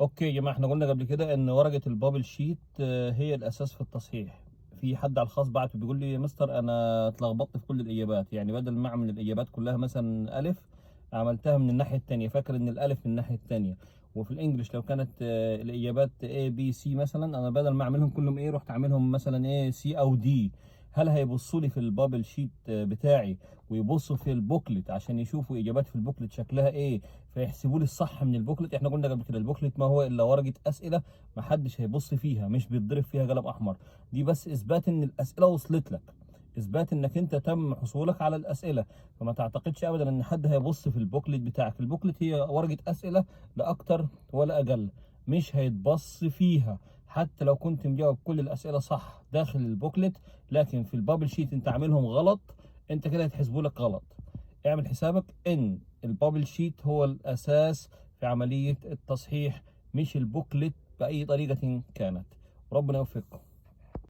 اوكي يا جماعه، احنا قلنا قبل كده ان ورقه البابل شيت هي الاساس في التصحيح. في حد على الخاص بعت بيقول لي يا مستر انا اتلخبطت في كل الاجابات، يعني بدل ما اعمل الاجابات كلها مثلا الف عملتها من الناحيه الثانيه، فاكر ان الالف من الناحيه الثانيه. وفي الانجليش لو كانت الاجابات A B C مثلا، انا بدل ما اعملهم كلهم ايه رحت اعملهم مثلا A C او D. هل هيبصوا لي في البابل شيت بتاعي ويبصوا في البوكلت عشان يشوفوا اجابات في البوكلت شكلها ايه فيحسبوا لي الصح من البوكلت؟ احنا قلنا قبل كده البوكلت ما هو الا ورقه اسئله ما حدش هيبص فيها، مش بيتضرب فيها قلم احمر. دي بس اثبات ان الاسئله وصلت لك، اثبات انك انت تم حصولك على الاسئله. فما تعتقدش ابدا ان حد هيبص في البوكلت بتاعك. البوكلت هي ورقه اسئله لا اكتر ولا اقل، مش هيتبص فيها. حتى لو كنت مجاوب كل الاسئله صح داخل البوكلت، لكن في البابل شيت انت عاملهم غلط، انت كده هيتحسبوا لك غلط. اعمل حسابك ان البابل شيت هو الاساس في عملية التصحيح، مش البوكلت بأي طريقة كانت. ربنا يوفقكم.